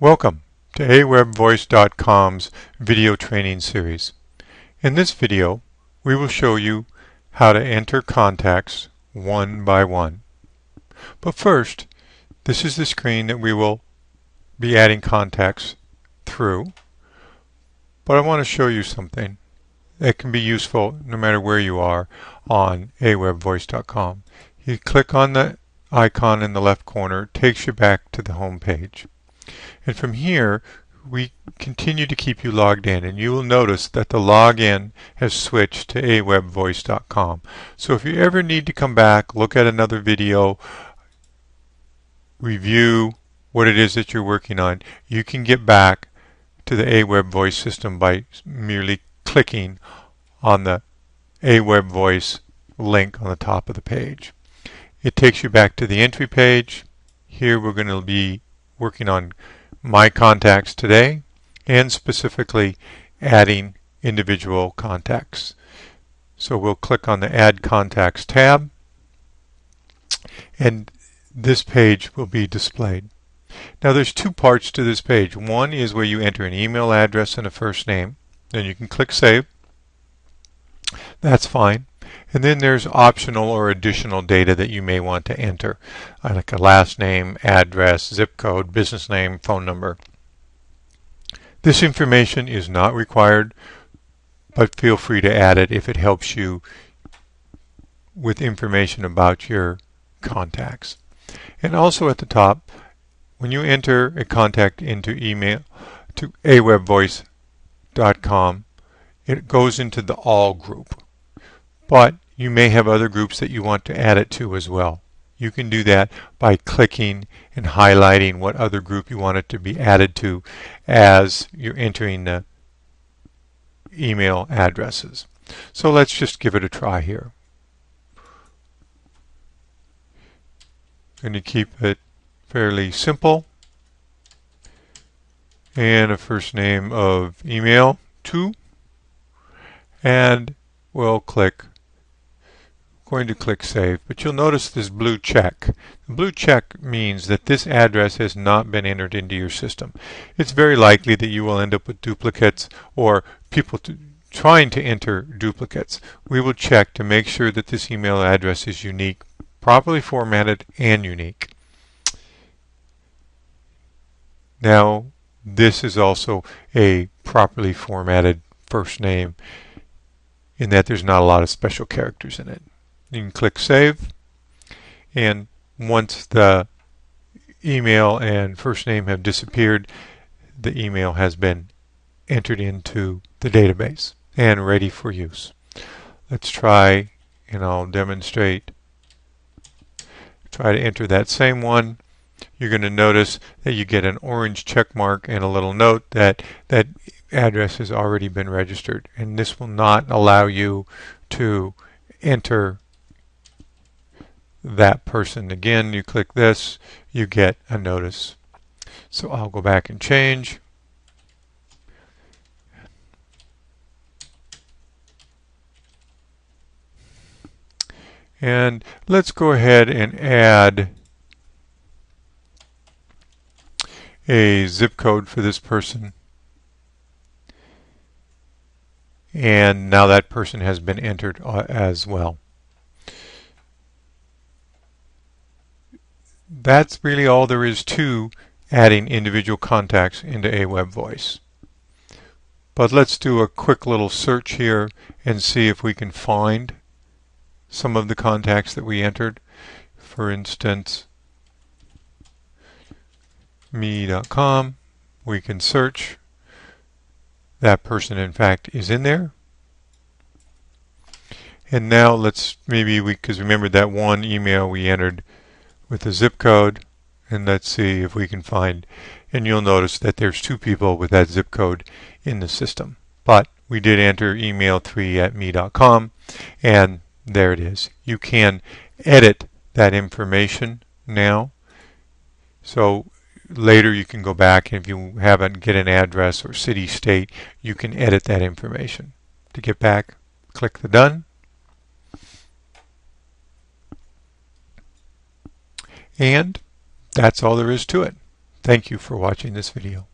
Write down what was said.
Welcome to AWebVoice.com's video training series. In this video, we will show you how to enter contacts one by one. But first, this is the screen that we will be adding contacts through. But I want to show you something that can be useful no matter where you are on AWebVoice.com. You click on the icon in the left corner, it takes you back to the home page. And from here, we continue to keep you logged in, and you will notice that the login has switched to AWebVoice.com. So if you ever need to come back, look at another video, review what it is that you're working on, you can get back to the AWebVoice system by merely clicking on the AWebVoice link on the top of the page. It takes you back to the entry page. Here we're going to be working on my contacts today, and specifically adding individual contacts. So we'll click on the Add Contacts tab, and this page will be displayed. Now there's two parts to this page. One is where you enter an email address and a first name. Then you can click Save. That's fine. And then there's optional or additional data that you may want to enter, like a last name, address, zip code, business name, phone number. This information is not required, but feel free to add it if it helps you with information about your contacts. And also at the top, when you enter a contact into email to awebvoice.com, it goes into the All group. But you may have other groups that you want to add it to as well. You can do that by clicking and highlighting what other group you want it to be added to as you're entering the email addresses. So let's just give it a try here. Going to keep it fairly simple. And a first name of email 2. And we'll going to click Save, but you'll notice this blue check. The blue check means that this address has not been entered into your system. It's very likely that you will end up with duplicates or people trying to enter duplicates. We will check to make sure that this email address is unique, properly formatted, and unique. Now, this is also a properly formatted first name in that there's not a lot of special characters in it. You can click Save, and once the email and first name have disappeared, the email has been entered into the database and ready for use. Let's try, and I'll demonstrate. Try to enter that same one. You're going to notice that you get an orange check mark and a little note that that address has already been registered, and this will not allow you to enter that person again. You click this, you get a notice. So I'll go back and change. And let's go ahead and add a zip code for this person. And now that person has been entered as well. That's really all there is to adding individual contacts into AWebVoice. But let's do a quick little search here and see if we can find some of the contacts that we entered. For instance, me.com, we can search. That person in fact is in there. And now let's because remember that one email we entered with the zip code, and let's see if we can find, and you'll notice that there's two people with that zip code in the system. But we did enter email3@me.com, and there it is. You can edit that information now. So later you can go back, and if you haven't get an address or city, state, you can edit that information. To get back, click the Done. And that's all there is to it. Thank you for watching this video.